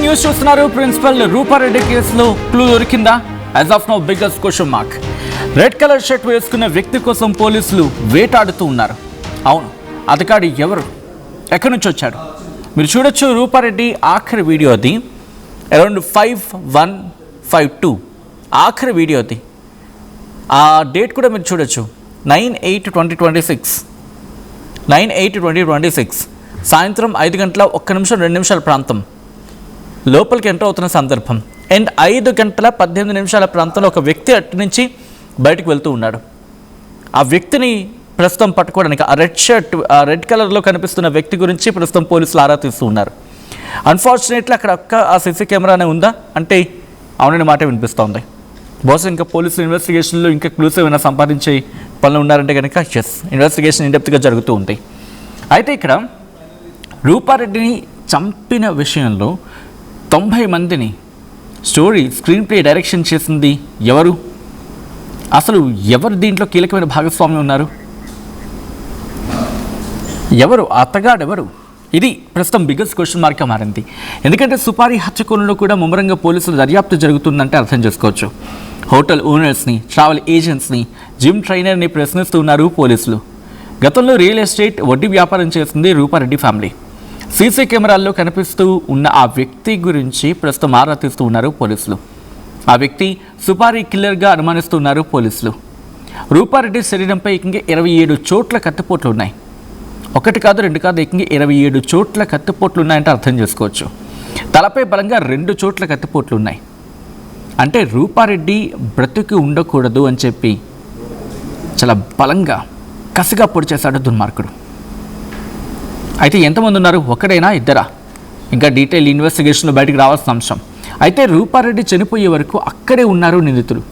News చూస్తున్నారు. Principal Rupa Reddy కేసులో clue దొరికిందా? As of now biggest question mark. Red colour shirt వేసుకున్న వ్యక్తి కోసం పోలీసులు వేటాడుతూ ఉన్నారు. అవును, అతగాడు ఎవరు, ఎక్కడి నుంచి వచ్చాడు? మీరు చూడొచ్చు రూపారెడ్డి ఆఖరి వీడియో అది. అరౌండ్ 5152 ఆఖరి వీడియో అది. ఆ డేట్ కూడా మీరు చూడొచ్చు, 9/8/2026 9/8/2026 సాయంత్రం 5 గంటల 1 నిమిషం 2 నిమిషాల ప్రాంతం లోపలికి ఎంటర్ అవుతున్న సందర్భం. అండ్ 5 గంటల 18 నిమిషాల ప్రాంతంలో ఒక వ్యక్తి అటు నుంచి బయటకు వెళ్తూ ఉన్నాడు. ఆ వ్యక్తిని ప్రస్తుతం పట్టుకోవడానికి, ఆ రెడ్ కలర్లో కనిపిస్తున్న వ్యక్తి గురించి ప్రస్తుతం పోలీసులు ఆరా తీస్తూ ఉన్నారు. అన్ఫార్చునేట్లీ అక్కడ ఆ సీసీ కెమెరానే ఉందా అంటే అవునని మాట వినిపిస్తోంది. బహుశా ఇంకా పోలీసులు ఇన్వెస్టిగేషన్లో ఇంకా క్లూస్ ఏమైనా సంపాదించే పనులు ఉన్నారంటే కనుక ఇన్వెస్టిగేషన్ ఇన్డెప్త్గా జరుగుతూ ఉంది. అయితే ఇక్కడ రూపారెడ్డిని చంపిన విషయంలో 90 మందిని స్క్రీన్ ప్లే డైరెక్షన్ చేసింది ఎవరు? అసలు ఎవరు దీంట్లో కీలకమైన భాగస్వామ్యం ఉన్నారు? ఎవరు అతగాడెవరు? ఇది ప్రస్తుతం బిగ్గెస్ట్ క్వశ్చన్ మార్క్గా మారింది. ఎందుకంటే సుపారీ హత్యకోణంలో కూడా ముమ్మరంగా పోలీసులు దర్యాప్తు జరుగుతుందంటే అర్థం చేసుకోవచ్చు. హోటల్ ఓనర్స్ని, ట్రావెల్ ఏజెంట్స్ని, జిమ్ ట్రైనర్ని ప్రశ్నిస్తూ ఉన్నారు పోలీసులు. గతంలో రియల్ ఎస్టేట్ వడ్డీ వ్యాపారం చేసింది రూపారెడ్డి ఫ్యామిలీ. సీసీ కెమెరాల్లో కనిపిస్తూ ఉన్న ఆ వ్యక్తి గురించి ప్రస్తుతం ఆరా తీస్తూ ఉన్నారు పోలీసులు. ఆ వ్యక్తి సుపారీ కిల్లర్గా అనుమానిస్తున్నారు పోలీసులు. రూపారెడ్డి శరీరంపై ఏకంగా 27 చోట్ల కత్తిపోట్లు ఉన్నాయి. ఒకటి కాదు, రెండు కాదు, ఏకంగా 27 చోట్ల కత్తిపోట్లు ఉన్నాయంటే అర్థం చేసుకోవచ్చు. తలపై బలంగా 2 చోట్ల కత్తిపోట్లు ఉన్నాయి. అంటే రూపారెడ్డి బ్రతికి ఉండకూడదు అని చెప్పి చాలా బలంగా కసిగా పొడి చేశాడు దుర్మార్గుడు. అయితే ఎంతమంది ఉన్నారు? ఒకడైనా, ఇద్దరా? ఇంకా డీటెయిల్ ఇన్వెస్టిగేషన్లో బయటకు రావాల్సిన అంశం. అయితే రూపారెడ్డి చనిపోయే వరకు అక్కడే ఉన్నారు నిందితులు.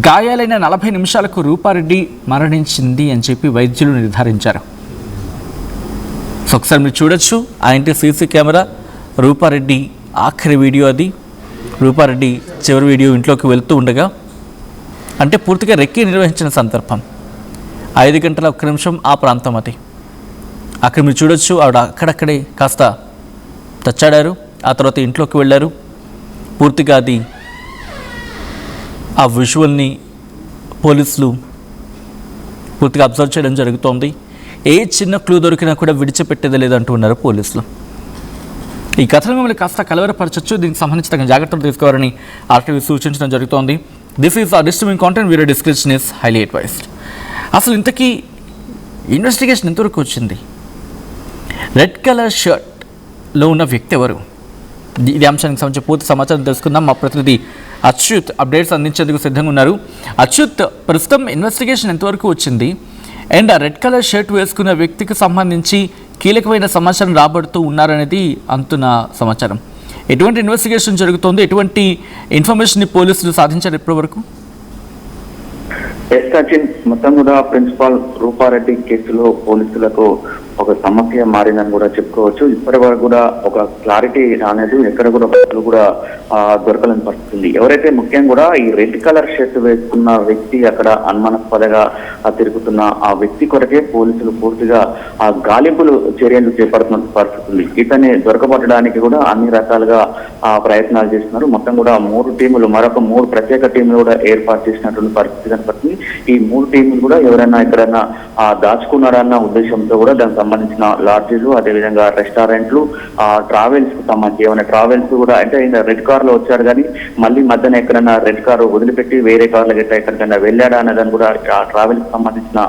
గాయాలైన 40 నిమిషాలకు రూపారెడ్డి మరణించింది అని చెప్పి వైద్యులు నిర్ధారించారు. సో ఒకసారి మీరు చూడొచ్చు ఆ ఇంటి సీసీ కెమెరా, రూపారెడ్డి ఆఖరి వీడియో అది. రూపారెడ్డి చివరి వీడియో ఇంట్లోకి వెళ్తూ ఉండగా, అంటే పూర్తిగా రెక్కి నిర్వహించిన సందర్భం. 5 గంటల 1 నిమిషం ఆ ప్రాంతం అది. అక్కడ మీరు చూడొచ్చు ఆవిడ అక్కడక్కడే కాస్త తచ్చాడారు. ఆ తర్వాత ఇంట్లోకి వెళ్ళారు. పూర్తిగా అది ఆ విజువల్ని పోలీసులు పూర్తిగా అబ్జర్వ్ చేయడం జరుగుతోంది. ఏ చిన్న క్లూ దొరికినా కూడా విడిచిపెట్టేది లేదంటూ ఉన్నారు పోలీసులు. ఈ కథను మిమ్మల్ని కాస్త కలవరపరచచ్చు. దీనికి సంబంధించి తగిన జాగ్రత్తలు తీసుకోవాలని ఆర్టీవీ సూచించడం జరుగుతోంది. దిస్ ఈజ్ ఆ disturbing content. Video description is highly advised. అసలు ఇంతకీ ఇన్వెస్టిగేషన్ ఎంతవరకు వచ్చింది? రెడ్ కలర్ షర్ట్లో ఉన్న వ్యక్తి ఎవరు? ఇది అంశానికి సంబంధించి పూర్తి సమాచారం తెలుసుకుందాం. మా ప్రతినిధి అచ్యుత్ అప్డేట్స్ అందించేందుకు సిద్ధంగా ఉన్నారు. అచ్యుత్, ప్రస్తుతం ఇన్వెస్టిగేషన్ ఎంతవరకు వచ్చింది? అండ్ ఆ రెడ్ కలర్ షర్ట్ వేసుకున్న వ్యక్తికి సంబంధించి కీలకమైన సమాచారం రాబడుతూ ఉన్నారనేది అంతున్న సమాచారం. ఎటువంటి ఇన్వెస్టిగేషన్ జరుగుతోంది? ఎటువంటి ఇన్ఫర్మేషన్ పోలీసులు సాధించారు ఇప్పటివరకు? సచిన్, మొత్తం కూడా ప్రిన్సిపాల్ రూపారెడ్డి కేసులో పోలీసులకు ఒక సమస్య మారిందని కూడా చెప్పుకోవచ్చు. ఇప్పటి వరకు కూడా ఒక క్లారిటీ రాలేదు. ఎక్కడ కూడా బస్సులు కూడా దొరకలేని పరిస్థితుంది. ఎవరైతే ముఖ్యంగా కూడా ఈ రెడ్ కలర్ షర్ట్ వేసుకున్న వ్యక్తి అక్కడ అనుమానాస్పదగా తిరుగుతున్న ఆ వ్యక్తి కొరకే పోలీసులు పూర్తిగా ఆ గాలింపులు చర్యలు చేపడుతున్న పరిస్థితి ఉంది. ఇతన్ని దొరకబట్టడానికి కూడా అన్ని రకాలుగా ప్రయత్నాలు చేస్తున్నారు. మొత్తం కూడా 3 టీములు, మరొక 3 ప్రత్యేక టీములు కూడా ఏర్పాటు చేసినటువంటి పరిస్థితి కనపడుతుంది. ఈ 3 టీములు కూడా ఎవరైనా ఎక్కడైనా దాచుకున్నారన్న ఉద్దేశంతో కూడా దానికి సంబంధించిన లాడ్జీలు, అదేవిధంగా రెస్టారెంట్లు, ట్రావెల్స్ కు సంబంధించి ఏమైనా ట్రావెల్స్ కూడా, అంటే ఆయన రెడ్ కార్ లో వచ్చాడు కానీ మళ్ళీ మధ్యన ఎక్కడైనా రెడ్ కారు వదిలిపెట్టి వేరే కార్ల గట్రా ఎక్కడికైనా వెళ్ళాడా అనేదాన్ని కూడా ఆ ట్రావెల్స్ కి సంబంధించిన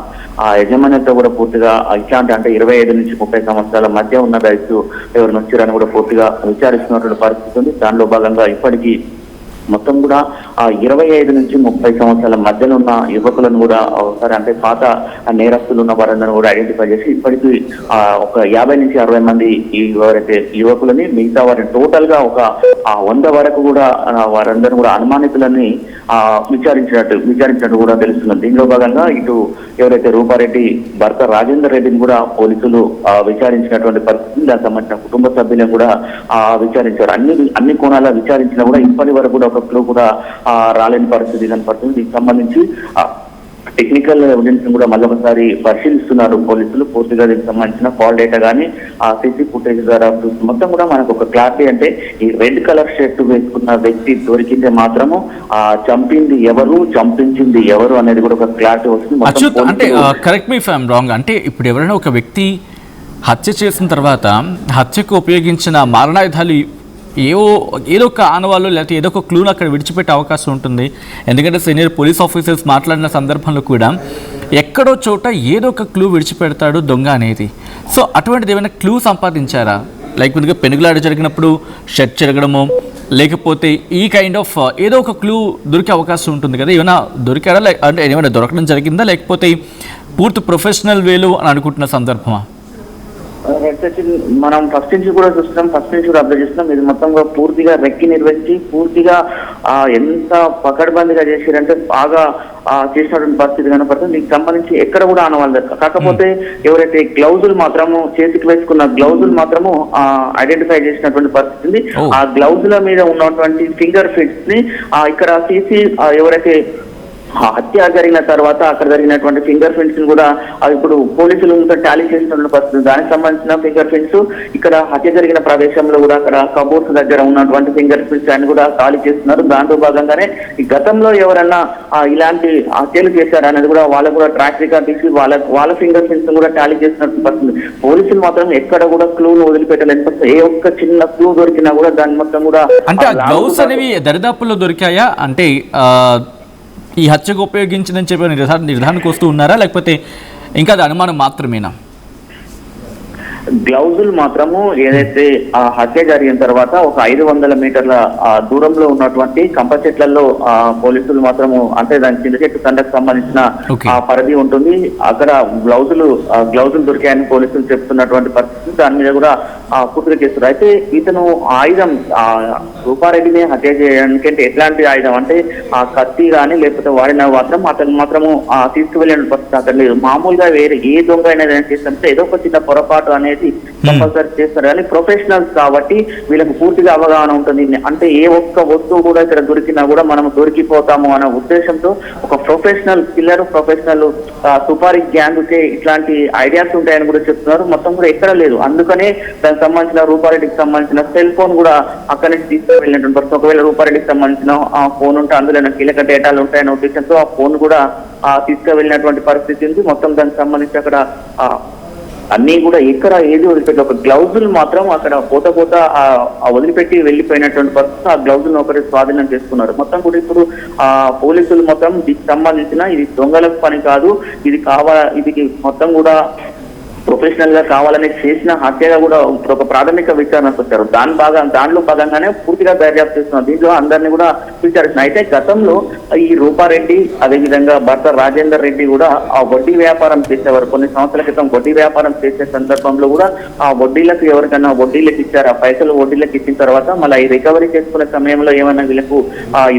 ఆ యజమానితో కూడా పూర్తిగా ఇట్లాంటి, అంటే 25 నుంచి 30 సంవత్సరాల మధ్య ఉన్న వయసు ఎవరిని వచ్చారని కూడా పూర్తిగా విచారిస్తున్నటువంటి పరిస్థితి ఉంది. దానిలో భాగంగా ఇప్పటికీ మొత్తం కూడా 25 నుంచి 30 సంవత్సరాల మధ్యలో ఉన్న యువకులను కూడా ఒకసారి, అంటే పాత నేరస్తులు ఉన్న వారందరూ కూడా ఐడెంటిఫై చేసి ఇప్పటికీ ఒక 50 నుంచి 60 మంది ఎవరైతే యువకులని, మిగతా వారిని టోటల్ గా ఒక 100 వరకు కూడా వారందరూ కూడా అనుమానితులని విచారించినట్టు కూడా తెలుస్తున్నది. దీనిలో భాగంగా ఇటు ఎవరైతే రూపారెడ్డి భర్త రాజేందర్ రెడ్డిని కూడా పోలీసులు విచారించినటువంటి పరిస్థితి. దానికి సంబంధించిన కుటుంబ సభ్యులను కూడా విచారించారు. అన్ని కోణాల విచారించినా కూడా ఇప్పటి వరకు కూడా ఒక క్లూ కూడా రాలేని పరిస్థితి కనపడుతుంది. దీనికి సంబంధించి టెక్నికల్ ఎవిడెన్స్ కూడా మళ్ళొకసారి పరిశీలిస్తున్నారు పోలీసులు. పూర్తిగా దీనికి సంబంధించిన కాల్ డేటా కానీ ఆ సీసీ ఫుటేజ్ ద్వారా మొత్తం కూడా మనకు ఒక క్లారిటీ, అంటే ఈ రెడ్ కలర్ షర్ట్ వేసుకున్న వ్యక్తి దొరికిందే మాత్రము చంపింది ఎవరు, చంపించింది ఎవరు అనేది కూడా ఒక క్లారిటీ వస్తుంది. అచ్యుత్, అంటే correct me if I'm wrong, అంటే ఇప్పుడు ఎవరైనా ఒక వ్యక్తి హత్య చేసిన తర్వాత హత్యకు ఉపయోగించిన మారణాయుధాలు ఏదో ఒక ఆనవాళ్ళు లేకపోతే ఏదో ఒక క్లూను అక్కడ విడిచిపెట్టే అవకాశం ఉంటుంది. ఎందుకంటే సీనియర్ పోలీస్ ఆఫీసర్స్ మాట్లాడిన సందర్భంలో కూడా ఎక్కడో చోట ఏదో ఒక క్లూ విడిచిపెడతాడు దొంగ అనేది. సో అటువంటిది ఏమైనా క్లూ సంపాదించారా? లైక్ ముందుగా పెనుగులాట జరిగినప్పుడు షర్ట్ చెరగడము, లేకపోతే ఈ కైండ్ ఆఫ్ ఏదో ఒక క్లూ దొరికే అవకాశం ఉంటుంది కదా, ఏమైనా దొరికారా? అంటే ఏమైనా దొరకడం జరిగిందా, లేకపోతే పూర్తి ప్రొఫెషనల్ వేలు అని అనుకుంటున్న సందర్భమా? మనం ఫస్ట్ నుంచి కూడా చూస్తున్నాం, ఫస్ట్ నుంచి కూడా అబ్జర్వ్ చేస్తున్నాం. ఇది మొత్తం కూడా పూర్తిగా రెక్కి నిర్వహించి పూర్తిగా ఎంత పకడ్బందీగా చేశారంటే బాగా చేసినటువంటి పరిస్థితి కనపడుతుంది. దీనికి సంబంధించి ఎక్కడ కూడా ఆనవాళ్ళు. కాకపోతే ఎవరైతే గ్లౌజులు మాత్రము చేతికి వేసుకున్న గ్లౌజులు మాత్రము ఐడెంటిఫై చేసినటువంటి పరిస్థితి ఉంది. ఆ గ్లౌజుల మీద ఉన్నటువంటి ఫింగర్ ప్రింట్స్ ని ఇక్కడ తీసి ఎవరైతే హత్య జరిగిన తర్వాత అక్కడ జరిగినటువంటి ఫింగర్ ప్రింట్స్ కూడా ఇప్పుడు పోలీసులు టాలీ చేసినటువంటి పరిస్థితి. దానికి సంబంధించిన ఫింగర్ ప్రింట్స్ ఇక్కడ హత్య జరిగిన ప్రదేశంలో కూడా అక్కడ కబోర్డ్స్ దగ్గర ఉన్నటువంటి ఫింగర్ ప్రింట్స్ అని కూడా టాలీ చేస్తున్నారు. దాంట్లో భాగంగానే ఈ గతంలో ఎవరన్నా ఇలాంటి హత్యలు చేశారనేది కూడా వాళ్ళకు కూడా ట్రాక్ రికార్డ్ తీసి వాళ్ళ ఫింగర్ ప్రింట్స్ కూడా టాలీ చేసినట్టు పరిస్థితి. పోలీసులు మాత్రం ఎక్కడ కూడా క్లూను వదిలిపెట్టలేదు. ఏ ఒక్క చిన్న క్లూ దొరికినా కూడా దాని మొత్తం కూడా అంటే గ్లౌస్ అనేవి దరిదాపుల్లో దొరికాయా? అంటే ఈ హత్యకు ఉపయోగించిందని చెప్పి నిర్ధారణకు వస్తూ ఉన్నారా, లేకపోతే ఇంకా అది అనుమానం మాత్రమేనా? గ్లౌజులు మాత్రము ఏదైతే ఆ హత్య జరిగిన తర్వాత ఒక 500 మీటర్ల దూరంలో ఉన్నటువంటి కంప చెట్లలో పోలీసులు మాత్రము, అంటే దాని చింత చెట్టు తండకు సంబంధించిన ఆ పరిధి ఉంటుంది, అక్కడ గ్లౌజులు దొరికాయని పోలీసులు చెప్తున్నటువంటి పరిస్థితి. దాని మీద కూడా పూర్తిగా చేస్తారు. అయితే ఇతను ఆయుధం రూపారెడ్డిని హత్య చేయడానికి ఎట్లాంటి ఆయుధం అంటే ఆ కత్తి కానీ లేకపోతే వాడిన అతను మాత్రము తీసుకువెళ్ళిన పరిస్థితి అక్కడ లేదు. మామూలుగా వేరే ఏ దొంగ అనేది చేస్తుంటే ఏదో ఒక చిన్న పొరపాటు అనేది కంపల్సరీ చేస్తారు. కానీ ప్రొఫెషనల్స్ కాబట్టి వీళ్ళకి పూర్తిగా అవగాహన ఉంటుంది. అంటే ఏ ఒక్క వస్తువు కూడా ఇక్కడ దొరికినా కూడా మనం దొరికిపోతాము అనే ఉద్దేశంతో ఒక professional killer, professional supari gang కే ఇట్లాంటి ఐడియాస్ ఉంటాయని కూడా చెప్తున్నారు. మొత్తం కూడా ఎక్కడ లేదు. అందుకనే దానికి సంబంధించిన రూపారెడ్డికి సంబంధించిన సెల్ ఫోన్ కూడా అక్కడి నుంచి తీసుకువెళ్ళినటువంటి పరిస్థితి. ఒకవేళ రూపారెడ్డికి సంబంధించిన ఆ ఫోన్ ఉంటే అందులో కీలక డేటాలు ఉంటాయనే ఉద్దేశంతో ఆ ఫోన్ కూడా తీసుకువెళ్ళినటువంటి పరిస్థితి ఉంది. మొత్తం దానికి సంబంధించి అక్కడ అన్ని కూడా ఎక్కడ ఏది వదిలిపెట్టి ఒక గ్లౌజులు మాత్రం అక్కడ పోత వదిలిపెట్టి వెళ్ళిపోయినటువంటి పరిస్థితి. ఆ గ్లౌజులను ఒకటి స్వాధీనం చేసుకున్నారు. మొత్తం కూడా ఇప్పుడు పోలీసులు మొత్తం దీనికి సంబంధించిన ఇది దొంగలకు పని కాదు, ఇది మొత్తం కూడా ప్రొఫెషనల్ గా కావాలని చేసిన హత్యగా కూడా ఒక ప్రాథమిక విచారణకు వచ్చారు. దానిలో భాగంగానే పూర్తిగా దర్యాప్తు చేస్తున్నారు. దీంట్లో అందరినీ కూడా విచారిస్తున్నారు. అయితే గతంలో ఈ రూపారెడ్డి అదేవిధంగా భర్త రాజేందర్ రెడ్డి కూడా ఆ వడ్డీ వ్యాపారం చేసేవారు. కొన్ని సంవత్సరాల క్రితం వడ్డీ వ్యాపారం చేసే సందర్భంలో కూడా ఆ వడ్డీలకు ఎవరికైనా వడ్డీలకు ఇచ్చారు. ఆ పైసలు వడ్డీలకు ఇచ్చిన తర్వాత మళ్ళీ ఈ రికవరీ చేసుకునే సమయంలో ఏమైనా వీళ్ళకు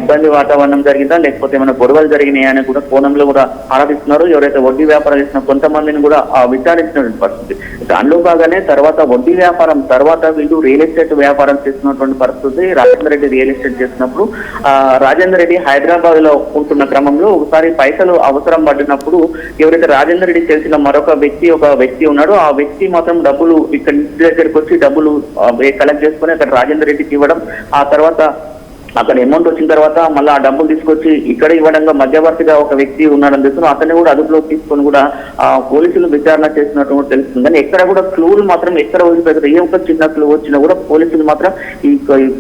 ఇబ్బంది వాతావరణం జరిగిందా లేకపోతే ఏమైనా గొడవలు జరిగినాయా అని కూడా కోణంలో కూడా ఆరాధిస్తున్నారు. ఎవరైతే వడ్డీ వ్యాపారం చేసిన కొంతమందిని కూడా విచారించిన పరిస్థితి. దానిలో బాగానే తర్వాత వడ్డీ వ్యాపారం తర్వాత వీళ్ళు రియల్ ఎస్టేట్ వ్యాపారం చేస్తున్నటువంటి పరిస్థితి. రాజేందర్ రెడ్డి రియల్ ఎస్టేట్ చేసినప్పుడు రాజేందర్ రెడ్డి హైదరాబాద్ లో ఉంటున్న క్రమంలో ఒకసారి పైసలు అవసరం పడినప్పుడు ఎవరైతే రాజేందర్ రెడ్డి తెలిసిన మరొక వ్యక్తి ఉన్నాడు. ఆ వ్యక్తి మాత్రం డబ్బులు ఇక్కడ ఇంటి దగ్గరికి వచ్చి డబ్బులు కలెక్ట్ చేసుకుని అక్కడ రాజేందర్ రెడ్డికి ఇవ్వడం, ఆ తర్వాత అక్కడ అమౌంట్ వచ్చిన తర్వాత మళ్ళీ ఆ డబ్బులు తీసుకొచ్చి ఇక్కడ ఇవ్వడంగా మధ్యవర్తిగా ఒక వ్యక్తి ఉన్నాడని తెలుసు. అతన్ని కూడా అదుపులోకి తీసుకొని కూడా పోలీసులు విచారణ చేసినట్టు తెలుస్తుంది. కానీ ఎక్కడ కూడా క్లూలు మాత్రం ఎక్కడ వదిలిపెడతారు. ఏ ఒక్క చిన్న క్లూ వచ్చినా కూడా పోలీసులు మాత్రం ఈ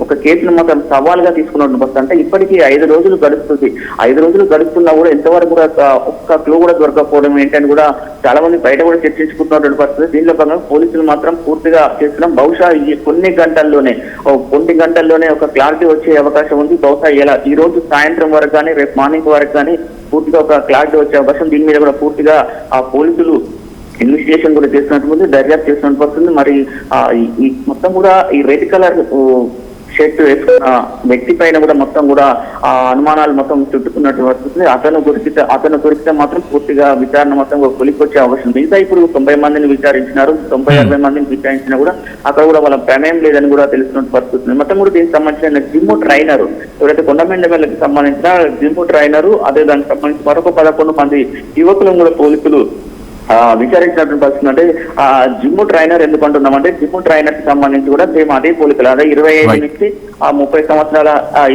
ఒక కేసును మాత్రం సవాల్గా తీసుకున్నట్టు. అంటే ఇప్పటికీ 5 రోజులు గడుస్తుంది. 5 రోజులు గడుస్తున్నా కూడా ఎంతవరకు కూడా ఒక్క క్లూ కూడా దొరకపోవడం ఏంటని కూడా చాలా మంది బయట కూడా చర్చించుకుంటున్నటువంటి పరిస్థితి. దీనిలో భాగంగా పోలీసులు మాత్రం పూర్తిగా చేస్తున్నాం. బహుశా ఈ కొన్ని గంటల్లోనే ఒక క్లారిటీ వచ్చే అవకాశం ఉంది. బహుశా ఈ రోజు సాయంత్రం వరకు కానీ రేపు మార్నింగ్ వరకు కానీ పూర్తిగా ఒక క్లారిటీ వచ్చే అవకాశం. దీని మీద కూడా పూర్తిగా ఆ పోలీసులు ఇన్వెస్టిగేషన్ కూడా చేస్తున్నట్టు దర్యాప్తు చేస్తున్నట్టు వస్తుంది. మరి ఈ మొత్తం కూడా ఈ రెడ్ కలర్ షర్ట్ వేసుకున్న వ్యక్తి పైన కూడా మొత్తం కూడా ఆ అనుమానాలు మొత్తం చుట్టుకున్నట్టు వస్తుంది. అతను దొరికితే మాత్రం పూర్తిగా విచారణ మొత్తం కొలికొచ్చే అవకాశం. మిగతా ఇప్పుడు 90 మందిని విచారించినారు, 90-60 మందిని విచారించినా కూడా అక్కడ కూడా వాళ్ళ ప్రమేయం లేదని కూడా తెలుస్తున్నట్టు పరిస్థితుంది. మొత్తం కూడా దీనికి సంబంధించిన జిమ్ ట్రైనర్ ఎవరైతే కొండమెండమేళ్ళకి సంబంధించిన జిమ్ ట్రైనరు, అదే దానికి సంబంధించి మరొక 11 మంది యువకులను కూడా పోలీసులు విచారించినటువంటి పరిస్థితి. అంటే ఆ జిమ్ ట్రైనర్ ఎందుకు అంటున్నామంటే, జిమ్ ట్రైనర్ కి సంబంధించి కూడా సేమ్ అదే పోలికలు, అదే 25 నుంచి 30 సంవత్సరాల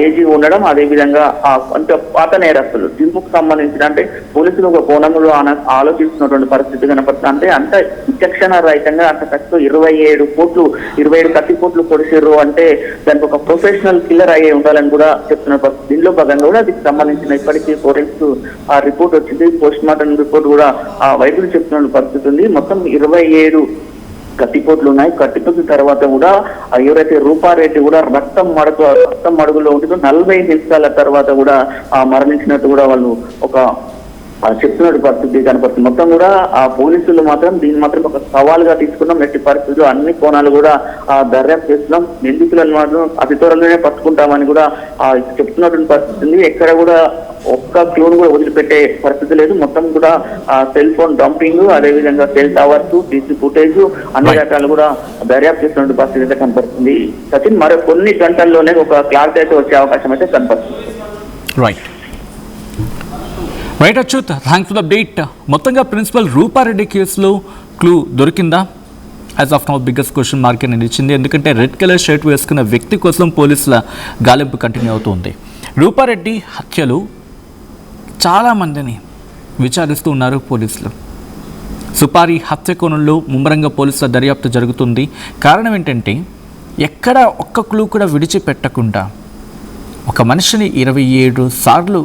ఏజీ ఉండడం, అదే విధంగా కొంత పాత నేరస్తులు జిమ్ కు సంబంధించిన అంటే పోలీసులు ఒక కోణంలో ఆలోచిస్తున్నటువంటి పరిస్థితి కనపడుతుంది. అంటే అంత విచక్షణ రహితంగా అంత ఖర్చు 27 కత్తిపోట్లు పొడిచారు అంటే దానికి ఒక ప్రొఫెషనల్ కిల్లర్ అయ్యే ఉండాలని కూడా చెప్తున్న పరిస్థితి. దీనిలో భాగంగా కూడా దీనికి సంబంధించిన ఇప్పటికీ ఫోరెన్సిక్ రిపోర్ట్ వచ్చింది, పోస్ట్ మార్టం రిపోర్ట్ కూడా వైద్యులు చెప్తున్న పరిస్థితి ఉంది. మొత్తం 27 కత్తిపోట్లు ఉన్నాయి. కత్తిపోట్ల తర్వాత కూడా ఎవరైతే రూపారెడ్డి కూడా రక్తం మడుగులో ఉంటుందో 40 నిమిషాల తర్వాత కూడా మరణించినట్టు కూడా వాళ్ళు ఒక చెప్తున్నట్టు పరిస్థితి కనపడుతుంది. మొత్తం కూడా ఆ పోలీసులు మాత్రం దీన్ని మాత్రం ఒక సవాల్గా తీసుకున్నాం. ఎట్టి పరిస్థితుల్లో అన్ని కోణాలు కూడా దర్యాప్తు చేస్తున్నాం, నిందితులను మాత్రం అతి త్వరలోనే పట్టుకుంటామని కూడా చెప్తున్నటువంటి పరిస్థితి ఉంది. ఎక్కడ కూడా ఒక్క క్లూను కూడా వదిలిపెట్టే పరిస్థితి లేదు. మొత్తం కూడా సెల్ ఫోన్ డంపింగ్, అదేవిధంగా సెల్ టవర్స్, సీసీ ఫుటేజ్ అన్ని రకాలు కూడా దర్యాప్తు చేస్తున్న పరిస్థితి అయితే కనపడుతుంది. సచిన్, మరో కొన్ని గంటల్లోనే ఒక క్లారిటీ అయితే వచ్చే అవకాశం అయితే కనపడుతుంది. Right Achyut, thanks for the update. మొత్తంగా ప్రిన్సిపల్ రూపారెడ్డి కేసులో క్లూ దొరికిందా? As of now biggest question mark అని నిలిచింది. ఎందుకంటే రెడ్ కలర్ షర్ట్ వేసుకున్న వ్యక్తి కోసం పోలీసుల గాలింపు కంటిన్యూ అవుతుంది. రూపారెడ్డి హత్యలు చాలామందిని విచారిస్తూ ఉన్నారు పోలీసులు. సుపారి హత్య కోణంలో ముమ్మరంగా పోలీసుల దర్యాప్తు జరుగుతుంది. కారణం ఏంటంటే ఎక్కడ ఒక్క క్లూ కూడా విడిచిపెట్టకుండా ఒక మనిషిని 27 సార్లు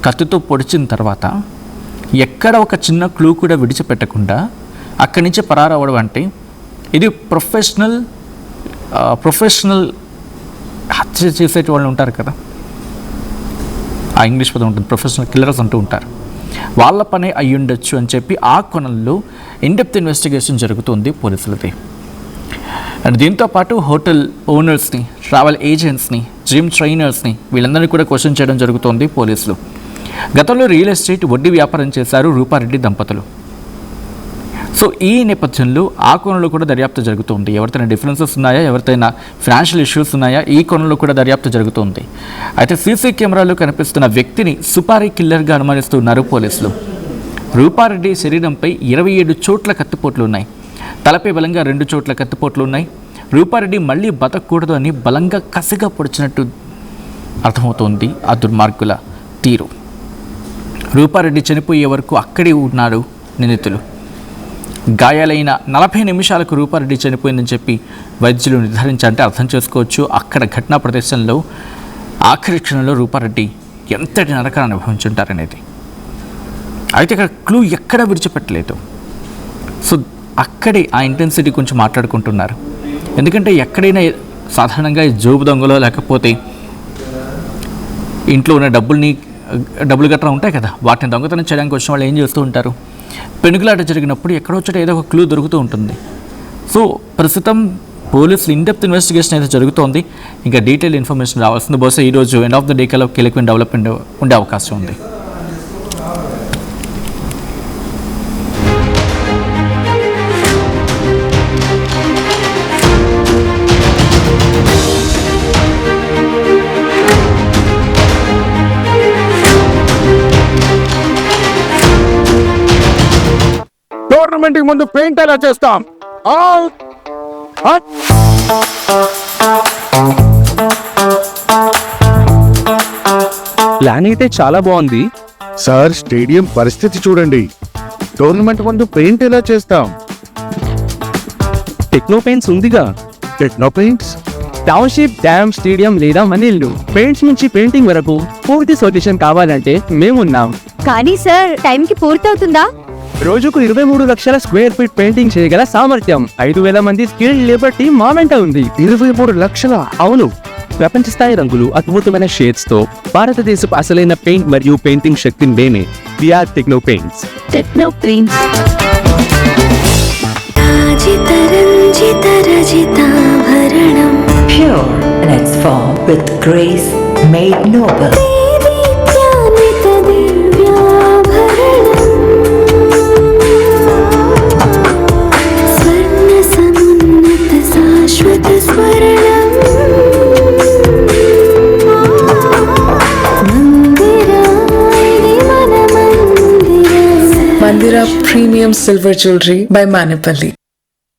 కత్తితో పొడిచిన తర్వాత ఎక్కడ ఒక చిన్న క్లూ కూడా విడిచిపెట్టకుండా అక్కడి నుంచి పరారవడం అంటే ఇది ప్రొఫెషనల్ హత్య చేసే వాళ్ళు ఉంటారు కదా, ఆ ఇంగ్లీష్ పదం ఉంటుంది, ప్రొఫెషనల్ కిల్లర్స్ అంటూ ఉంటారు, వాళ్ళ పనే అయ్యి ఉండొచ్చు అని చెప్పి ఆ కోణంలో ఇన్డెప్త్ ఇన్వెస్టిగేషన్ జరుగుతుంది పోలీసులది. అండ్ దీంతోపాటు హోటల్ ఓనర్స్ని, ట్రావెల్ ఏజెంట్స్ని, జిమ్ ట్రైనర్స్ని వీళ్ళందరినీ కూడా క్వశ్చన్ చేయడం జరుగుతోంది పోలీసులు. గతంలో రియల్ ఎస్టేట్ వడ్డీ వ్యాపారం చేశారు రూపారెడ్డి దంపతులు. సో ఈ నేపథ్యంలో ఆ కోణంలో కూడా దర్యాప్తు జరుగుతుంది. ఎవరితోనా డిఫరెన్సెస్ ఉన్నాయా, ఎవరితోనా ఫైనాన్షియల్ ఇష్యూస్ ఉన్నాయా, ఈ కోణంలో కూడా దర్యాప్తు జరుగుతుంది. అయితే సీసీ కెమెరాలో కనిపిస్తున్న వ్యక్తిని సుపారీ కిల్లర్గా అనుమానిస్తున్నారు పోలీసులు. రూపారెడ్డి శరీరంపై 27 చోట్ల కత్తిపోట్లు ఉన్నాయి. తలపై బలంగా 2 చోట్ల కత్తిపోట్లు ఉన్నాయి. రూపారెడ్డి మళ్ళీ బతకూడదు అని బలంగా కసిగా పొడిచినట్టు అర్థమవుతోంది ఆ దుర్మార్గుల తీరు. రూపారెడ్డి చనిపోయే వరకు అక్కడే ఉన్నారు నిందితులు. గాయాలైన 40 నిమిషాలకు రూపారెడ్డి చనిపోయిందని చెప్పి వైద్యులు నిర్ధారించాలంటే అర్థం చేసుకోవచ్చు అక్కడ ఘటనా ప్రదేశంలో ఆఖరి క్షణంలో రూపారెడ్డి ఎంతటి నరకాన్ని అనుభవించుంటారనేది. అయితే ఇక్కడ క్లూ ఎక్కడ విడిచిపెట్టలేదు. సో అక్కడే ఆ ఇంటెన్సిటీ గురించి మాట్లాడుకుంటున్నారు. ఎందుకంటే ఎక్కడైనా సాధారణంగా జోబు దొంగలో లేకపోతే ఇంట్లో ఉన్న డబ్బులు గట్రా ఉంటాయి కదా, వాటిని దొంగతనం చేయడానికి వచ్చిన వాళ్ళు ఏం చేస్తూ ఉంటారు, పెనుగులాట జరిగినప్పుడు ఎక్కడో చోట ఏదో ఒక క్లూ దొరుకుతూ ఉంటుంది. సో ప్రస్తుతం పోలీసులు ఇన్డెప్త్ ఇన్వెస్టిగేషన్ అయితే జరుగుతోంది. ఇంకా డీటెయిల్ ఇన్ఫర్మేషన్ రావాల్సింది. బహుశా ఈరోజు ఎండ్ ఆఫ్ ద డే కల్లా కీలకమైన డెవలప్మెంట్ ఉండే అవకాశం ఉంది. టోర్నమెంట్ ముందు పెయింట్ ఎలా చేస్తాం? ప్లాన్ అయితే చాలా బాగుంది సార్, స్టేడియం పరిస్థితి చూడండి. టోర్నమెంట్ ముందు పెయింట్ ఎలా చేస్తాం? టెక్నో పెయింట్స్ ఉందిగా. Techno paints, township, dam, stadium లేదా మనీళ్ళు, పెయింట్స్ నుంచి పెయింటింగ్ వరకు పూర్తి సొల్యూషన్ కావాలంటే మేమున్నాం. కానీ సార్, టైంకి పూర్తవుతుందా? రోజుకు 23 లక్షల స్క్వేర్ ఫీట్ పెయింటింగ్ చేయగల సామర్థ్యం, 5,000 మంది స్కిల్డ్ లేబర్ టీం మా వెంట ఉంది. 23 లక్షల? అవును, ప్రపంచ స్థాయి రంగులు, అద్భుతమైన షేడ్స్ తో భారతదేశపు అసలైన పెయింట్ మరియు పెయింటింగ్ శక్తిని మేమే. We are techno paints. Techno paints. రాజిత రంజిత రజితాభరణం pure in its form with grace made noble. Mandira Premium Silver Jewelry by Manipali.